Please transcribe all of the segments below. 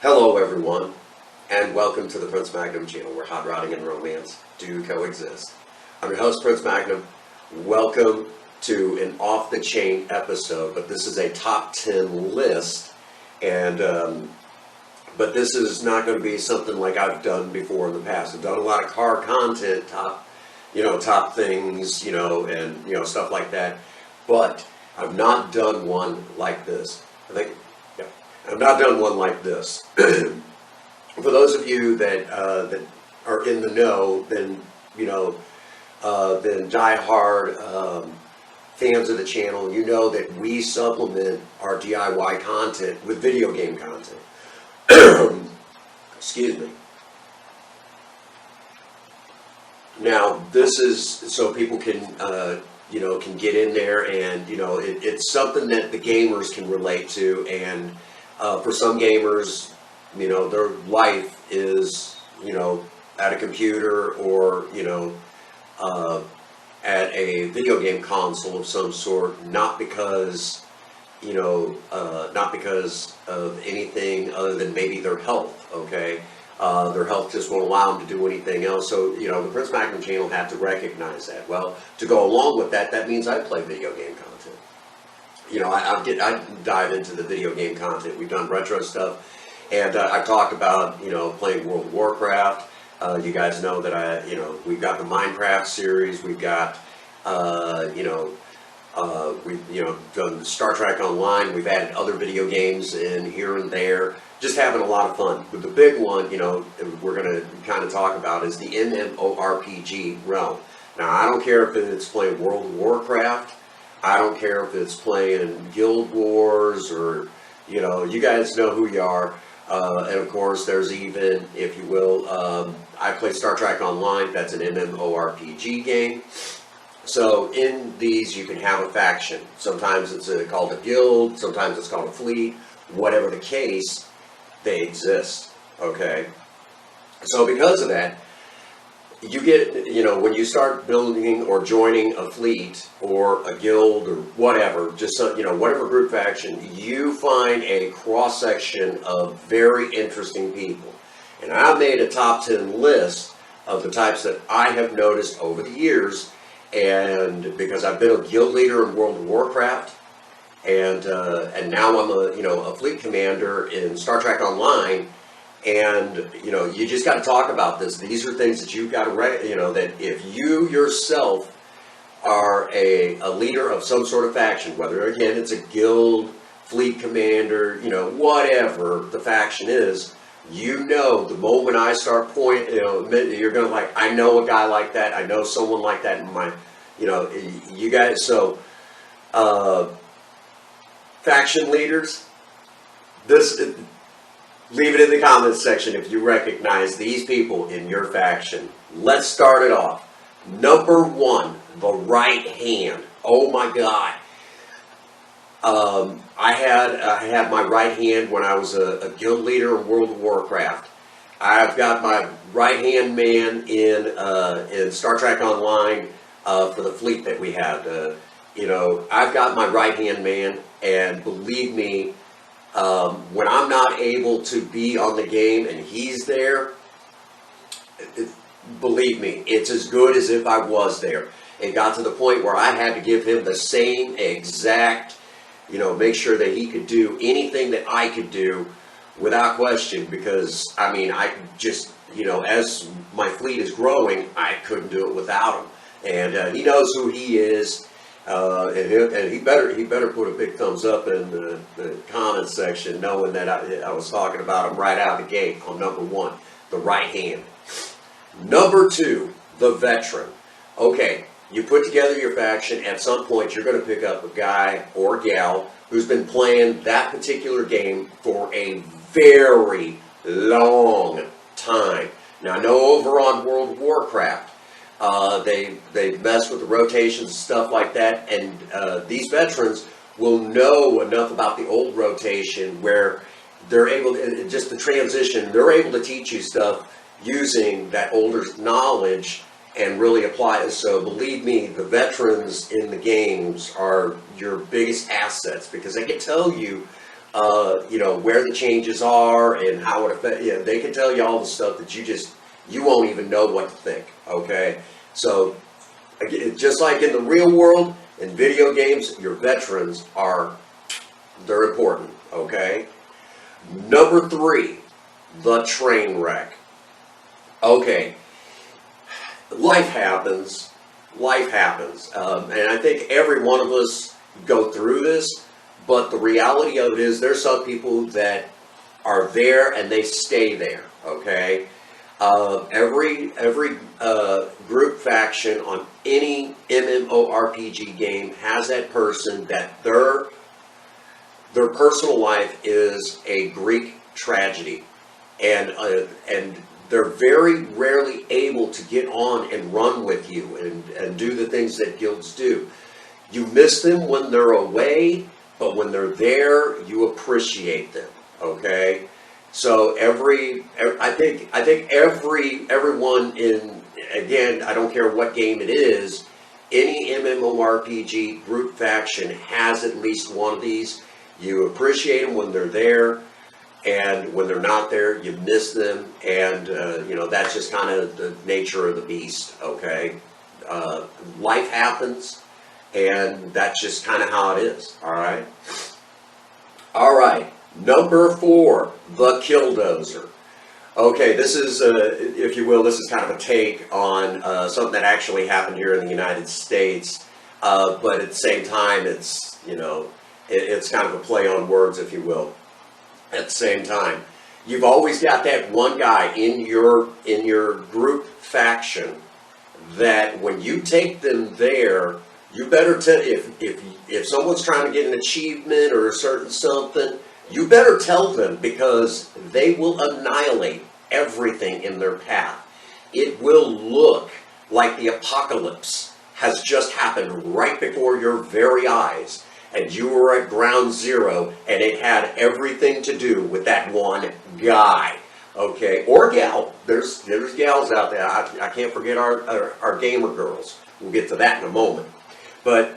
Hello everyone, and welcome to the Prince Magnum channel where hot rodding and romance do coexist. I'm your host, Prince Magnum. Welcome to an off-the-chain episode, but this is a top 10 list, and but this is not going to be something like I've done before in the past. I've done a lot of car content, top things, and stuff like that, but I've not done one like this. I've not done one like this. For those of you that are in the know, then die-hard fans of the channel, you know that we supplement our DIY content with video game content. Excuse me. Now, this is so people can can get in there, and it's something that the gamers can relate to, and for some gamers, their life is, at a computer or, at a video game console of some sort, not because of anything other than maybe their health, okay? Their health just won't allow them to do anything else. So, the Prince Magnum channel had to recognize that. Well, to go along with that, that means I play video game content. I dive into the video game content. We've done retro stuff, and I've talked about, playing World of Warcraft. You guys know that we've got the Minecraft series. We've got, we've done Star Trek Online. We've added other video games in here and there. Just having a lot of fun. But the big one, we're going to kind of talk about is the MMORPG realm. Now, I don't care if it's playing World of Warcraft. I don't care if it's playing Guild Wars or, you guys know who you are. And of course, there's even, if you will, I play Star Trek Online. That's an MMORPG game. So in these, you can have a faction. Sometimes it's called a guild. Sometimes it's called a fleet. Whatever the case, they exist. Okay. So because of that, you get, when you start building or joining a fleet or a guild or whatever, just, whatever group faction, you find a cross-section of very interesting people. And I've made a top 10 list of the types that I have noticed over the years, and because I've been a guild leader in World of Warcraft, and now I'm a fleet commander in Star Trek Online. And, you just got to talk about this. These are things that you've got to, that if you yourself are a leader of some sort of faction, whether, again, it's a guild, fleet commander, whatever the faction is, the moment I start pointing, you're going to I know a guy like that. I know someone like that in my, you guys. So, faction leaders, leave it in the comments section if you recognize these people in your faction. Let's start it off. Number one, the right hand. Oh my God. I had my right hand when I was a guild leader in World of Warcraft. I've got my right hand man in Star Trek Online for the fleet that we had. I've got my right hand man, and believe me, when I'm not able to be on the game and he's there, believe me, it's as good as if I was there. It got to the point where I had to give him the same exact, make sure that he could do anything that I could do without question, because, I just, as my fleet is growing, I couldn't do it without him. And he knows who he is. And he better put a big thumbs up in the comments section, knowing that I was talking about him right out of the gate on number one, the right hand. Number two, the veteran. Okay, you put together your faction. At some point, you're going to pick up a guy or gal who's been playing that particular game for a very long time. Now, I know over on World of Warcraft, they mess with the rotations and stuff like that, and these veterans will know enough about the old rotation where they're able to, just the transition, they're able to teach you stuff using that older knowledge and really apply it. So believe me, the veterans in the games are your biggest assets, because they can tell you where the changes are and how it affects. They can tell you all the stuff that you won't even know what to think. Okay, so again, just like in the real world, in video games, your veterans they're important. Okay, number 3, the train wreck. Okay, life happens. Life happens, and I think every one of us go through this. But the reality of it is, there's some people that are there and they stay there. Okay, every group faction on any MMORPG game has that person that their personal life is a Greek tragedy, and they're very rarely able to get on and run with you and do the things that guilds do. You miss them when they're away, but when they're there, you appreciate them. Okay, so I think everyone again, I don't care what game it is, any MMORPG group faction has at least one of these. You appreciate them when they're there, and when they're not there, you miss them, and that's just kind of the nature of the beast. Okay, life happens, and that's just kind of how it is. All right. Number 4, the Killdozer. Okay, this is, if you will, this is kind of a take on something that actually happened here in the United States, but at the same time, it's it's kind of a play on words, if you will. At the same time, you've always got that one guy in your group faction that when you take them there, you better if someone's trying to get an achievement or a certain something, you better tell them, because they will annihilate everything in their path. It will look like the apocalypse has just happened right before your very eyes, and you were at ground zero, and it had everything to do with that one guy, okay, or gal. There's gals out there. I can't forget our gamer girls. We'll get to that in a moment. But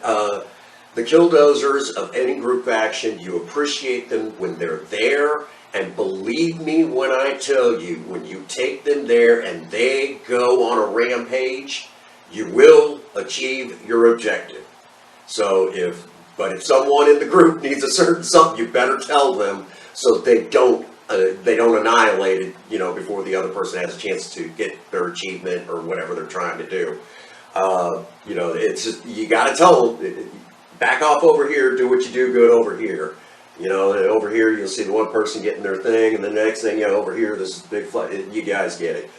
the Killdozers of any group faction, you appreciate them when they're there, and believe me when I tell you, when you take them there and they go on a rampage, you will achieve your objective. So if someone in the group needs a certain something, you better tell them, so they don't annihilate it, before the other person has a chance to get their achievement or whatever they're trying to do. It's just, you got to tell them, back off over here, do what you do good over here. And over here you'll see the one person getting their thing, and the next thing, over here, this is big flight. You guys get it.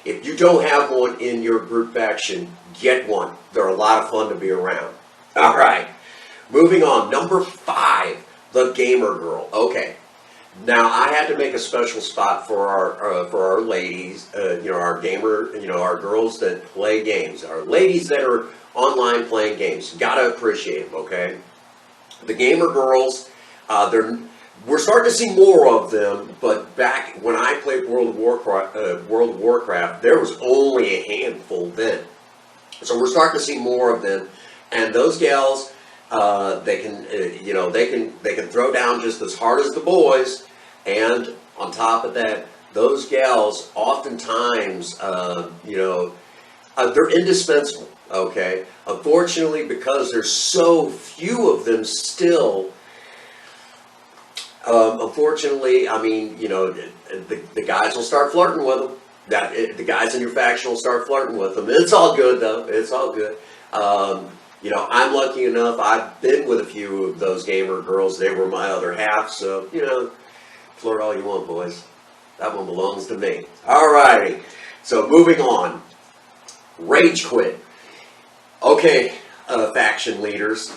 If you don't have one in your group faction, get one. They're a lot of fun to be around. All right, moving on. Number 5, the gamer girl. Okay, now I had to make a special spot for our ladies, our gamer, our girls that play games, our ladies that are online playing games. Gotta appreciate them. Okay, the gamer girls, we're starting to see more of them, but back when I played World of Warcraft, there was only a handful then. So we're starting to see more of them. And those gals, they can throw down just as hard as the boys. And on top of that, those gals oftentimes, they're indispensable. Okay, unfortunately, because there's so few of them still. Unfortunately, the guys will start flirting with them. The guys in your faction will start flirting with them. It's all good though. It's all good. I'm lucky enough, I've been with a few of those gamer girls. They were my other half, so, flirt all you want, boys. That one belongs to me. Alrighty, so moving on. Rage quit. Okay, faction leaders,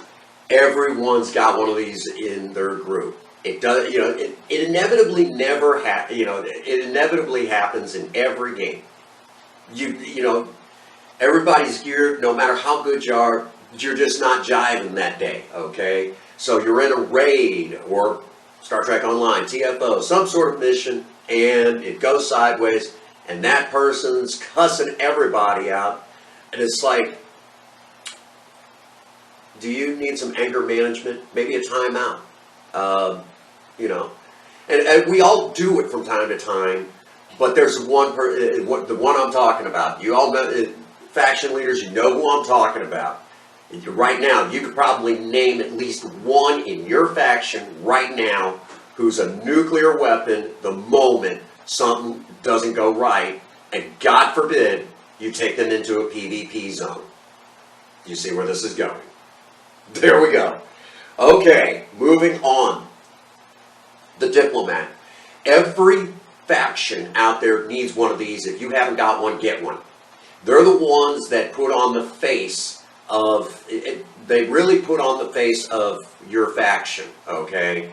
everyone's got one of these in their group. It does, it inevitably it inevitably happens in every game. Everybody's geared, no matter how good you are, you're just not jiving that day, okay? So you're in a raid, or Star Trek Online, TFO, some sort of mission, and it goes sideways, and that person's cussing everybody out, and it's like, do you need some anger management? Maybe a timeout. You know, and we all do it from time to time, but there's the one I'm talking about. You all know, faction leaders, you know who I'm talking about. Right now, you could probably name at least one in your faction right now who's a nuclear weapon the moment something doesn't go right, and God forbid you take them into a PvP zone. You see where this is going? There we go. Okay, moving on. The diplomat. Every faction out there needs one of these. If you haven't got one, get one. They're the ones that put on the face of, they really put on the face of your faction, okay?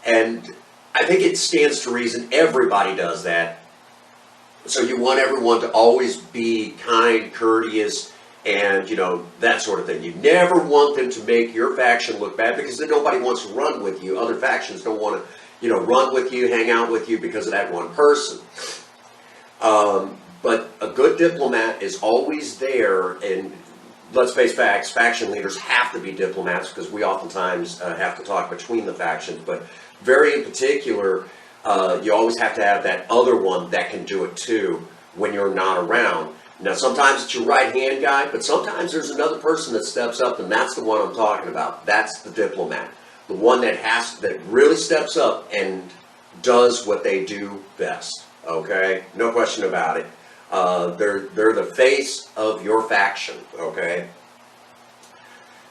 And I think it stands to reason everybody does that. So you want everyone to always be kind, courteous, and, you know, that sort of thing. You never want them to make your faction look bad, because then nobody wants to run with you. Other factions don't want to, you know, run with you, hang out with you because of that one person. But a good diplomat is always there, and let's face facts, faction leaders have to be diplomats, because we oftentimes have to talk between the factions, but very in particular, you always have to have that other one that can do it too when you're not around. Now, sometimes it's your right-hand guy, but sometimes there's another person that steps up, and that's the one I'm talking about. That's the diplomat. The one that really steps up and does what they do best, okay? No question about it. They're the face of your faction, okay?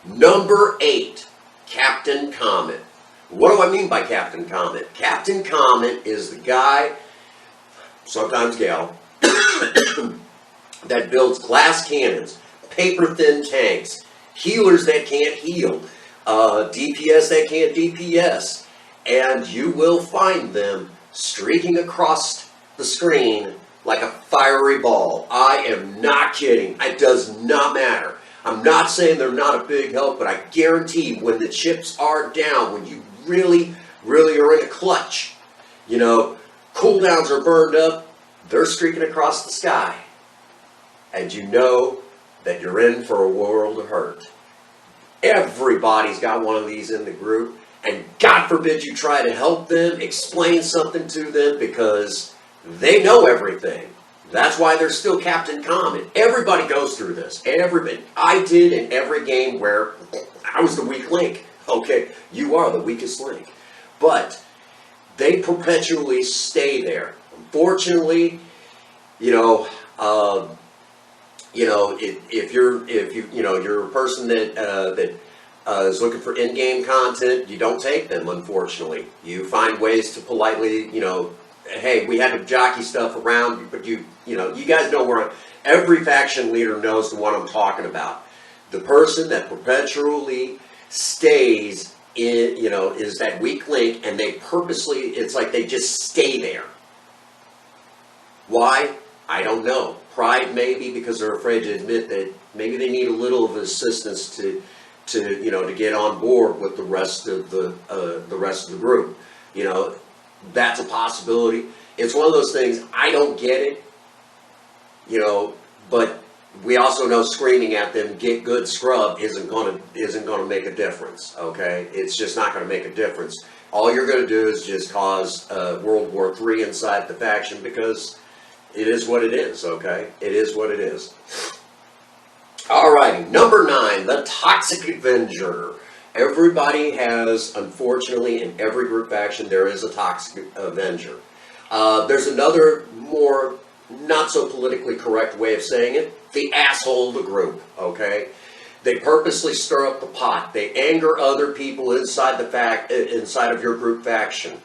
Number 8, Captain Comet. What do I mean by Captain Comet? Captain Comet is the guy, sometimes gal, that builds glass cannons, paper-thin tanks, healers that can't heal, DPS that can't DPS, and you will find them streaking across the screen like a fiery ball. I am not kidding. It does not matter. I'm not saying they're not a big help, but I guarantee when the chips are down, when you really are in a clutch, you know, cooldowns are burned up, they're streaking across the sky. And you know that you're in for a world of hurt. Everybody's got one of these in the group, and God forbid you try to help them, explain something to them, because they know everything. That's why they're still Captain Comet. Everybody goes through this. Everybody. I did in every game where I was the weak link. Okay, you are the weakest link. But they perpetually stay there. Unfortunately, if you're a person that is looking for in-game content, you don't take them. Unfortunately, you find ways to politely, hey, we have jockey stuff around, but you guys know where. Every faction leader knows the one I'm talking about. The person that perpetually stays in, is that weak link, and they purposely, it's like they just stay there. Why? I don't know. Pride, maybe, because they're afraid to admit that maybe they need a little of assistance to get on board with the rest of the group. That's a possibility. It's one of those things. I don't get it. But we also know screaming at them, "Get good, scrub," isn't gonna make a difference. Okay, it's just not gonna make a difference. All you're gonna do is just cause World War III inside the faction, because it is what it is, okay? It is what it is. Alrighty, number 9, the Toxic Avenger. Everybody has, unfortunately, in every group faction, there is a Toxic Avenger. There's another more not so politically correct way of saying it: the asshole of the group, okay? They purposely stir up the pot. They anger other people inside of your group faction.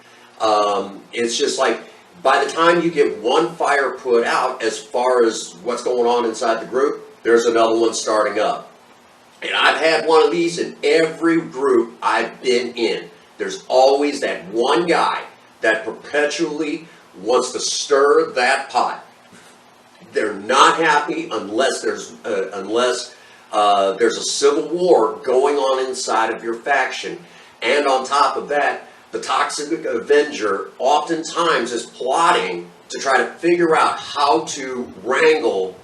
It's just like, by the time you get one fire put out as far as what's going on inside the group, there's another one starting up. And I've had one of these in every group I've been in. There's always that one guy that perpetually wants to stir that pot. They're not happy unless there's a civil war going on inside of your faction. And on top of that, the Toxic Avenger oftentimes is plotting to try to figure out how to wrangle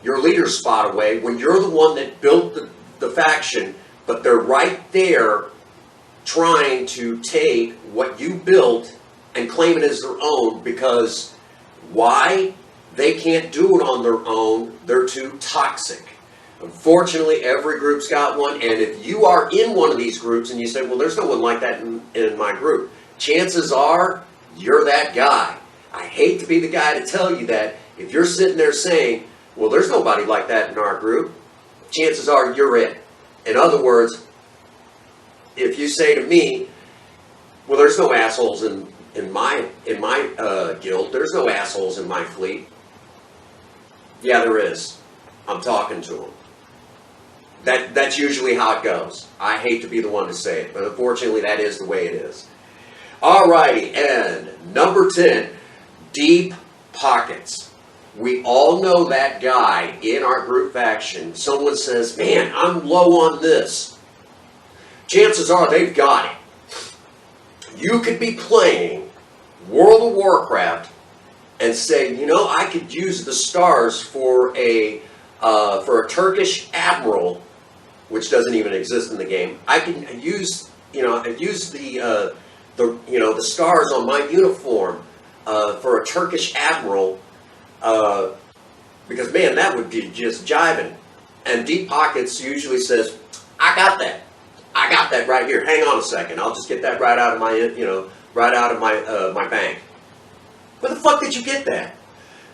your leader spot away when you're the one that built the faction, but they're right there trying to take what you built and claim it as their own, because why? They can't do it on their own. They're too toxic. Unfortunately, every group's got one, and if you are in one of these groups and you say, well, there's no one like that in my group, chances are you're that guy. I hate to be the guy to tell you that. If you're sitting there saying, well, there's nobody like that in our group, chances are you're it. In other words, if you say to me, well, there's no assholes in my guild, there's no assholes in my fleet. Yeah, there is. I'm talking to them. That's usually how it goes. I hate to be the one to say it, but unfortunately that is the way it is. Alrighty, and number 10, deep pockets. We all know that guy in our group faction. Someone says, man, I'm low on this. Chances are they've got it. You could be playing World of Warcraft and say, you know, I could use the stars for a Turkish admiral, which doesn't even exist in the game. I can use, the stars on my uniform for a Turkish admiral, because man, that would be just jiving. And Deep Pockets usually says, I got that. I got that right here. Hang on a second. I'll just get that right out of my, my bank. Where the fuck did you get that?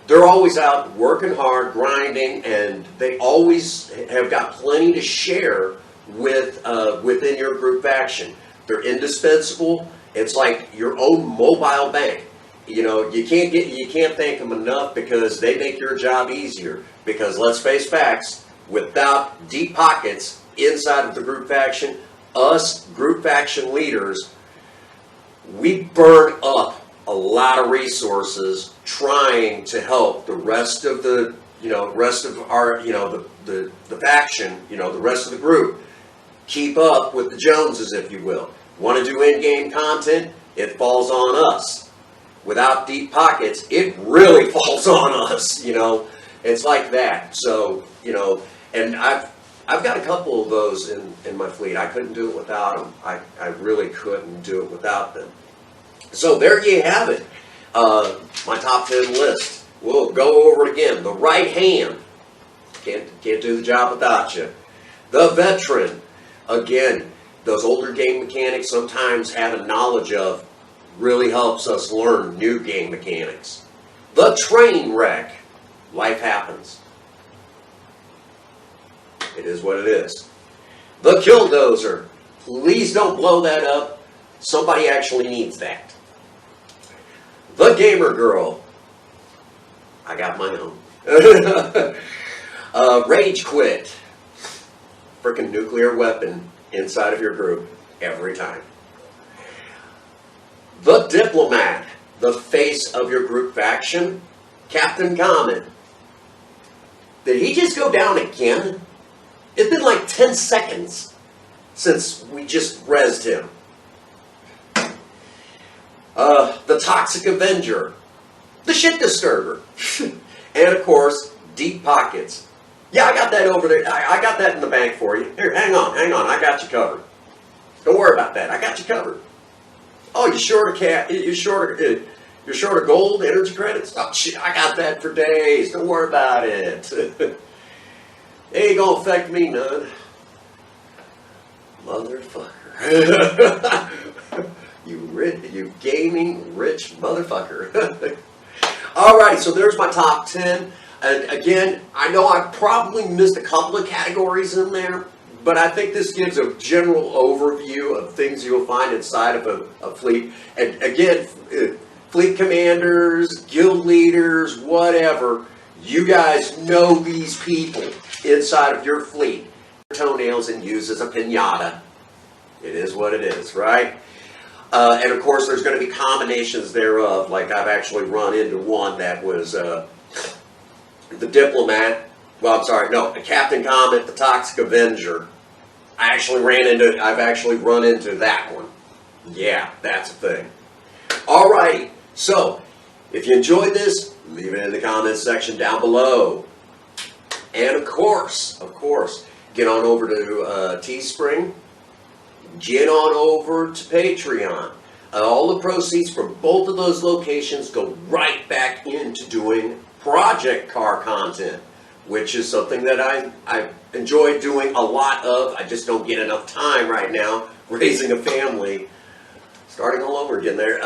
They're always out working hard, grinding, and they always have got plenty to share with within your group faction. They're indispensable. It's like your own mobile bank. You know, you can't thank them enough, because they make your job easier. Because let's face facts, without deep pockets inside of the group faction, us group faction leaders, we burn up a lot of resources trying to help the rest of the, rest of our, the faction, the rest of the group keep up with the Joneses, if you will. Want to do in-game content? It falls on us. Without deep pockets, it really falls on us, It's like that. So, and I've got a couple of those in my fleet. I couldn't do it without them. I really couldn't do it without them. So there you have it. My top 10 list. We'll go over it again. The right hand. Can't do the job without you. The veteran. Again, those older game mechanics sometimes having knowledge of really helps us learn new game mechanics. The train wreck. Life happens. It is what it is. The killdozer. Please don't blow that up. Somebody actually needs that. The gamer girl. I got my own. Rage quit. Freaking nuclear weapon inside of your group every time. The diplomat. The face of your group faction. Captain Common. Did he just go down again? It's been like 10 seconds since we just rezzed him. The Toxic Avenger. The Shit Disturber. And of course, Deep Pockets. Yeah, I got that over there. I got that in the bank for you. Here, hang on. I got you covered. Don't worry about that. I got you covered. Oh, you're short of gold energy credits? Oh, shit, I got that for days. Don't worry about it. It ain't gonna affect me none. Motherfucker. You gaming rich motherfucker. Alright, so there's my top 10. And again, I know I probably missed a couple of categories in there, but I think this gives a general overview of things you'll find inside of a fleet. And again, fleet commanders, guild leaders, whatever, you guys know these people inside of your fleet. Toenails and use as a piñata. It is what it is, right? And of course, there's going to be combinations thereof. Like I've actually run into one that was the diplomat. Well, I'm sorry, no, the Captain Comet, the Toxic Avenger. I've actually run into that one. Yeah, that's a thing. Alrighty, so if you enjoyed this, leave it in the comments section down below. And of course, get on over to Teespring. get on over to Patreon. All the proceeds from both of those locations go right back into doing project car content, which is something that I enjoy doing a lot of. I just don't get enough time right now raising a family. Starting all over again there.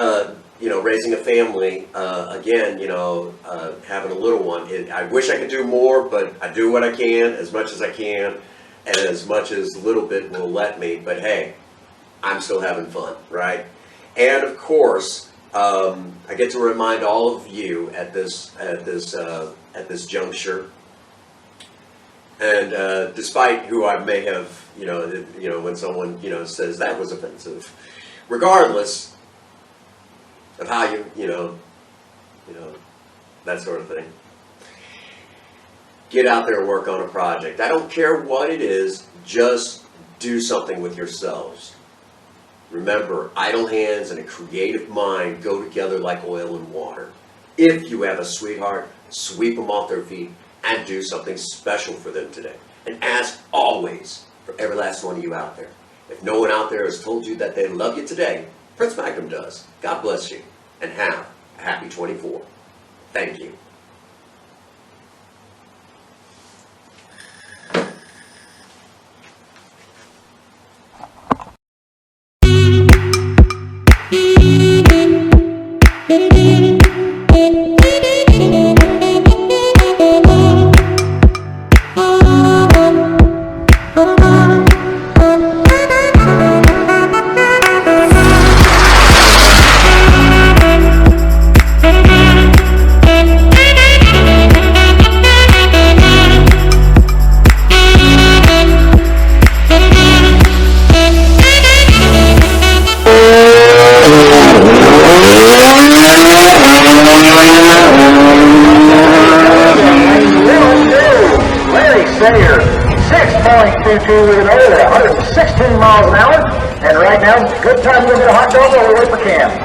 Raising a family, again, having a little one. I wish I could do more, but I do what I can, as much as I can, and as much as a little bit will let me. But hey, I'm still having fun, right? And of course, I get to remind all of you at this juncture. And despite who I may have, when someone says that was offensive, regardless of how that sort of thing. Get out there and work on a project. I don't care what it is, just do something with yourselves. Remember, idle hands and a creative mind go together like oil and water. If you have a sweetheart, sweep them off their feet and do something special for them today. And ask always for every last one of you out there. If no one out there has told you that they love you today, Prince Magnum does. God bless you, and have a happy 24. Thank you. With an over 116 miles an hour, and right now, good time to go get a hot dog while we wait for Cam.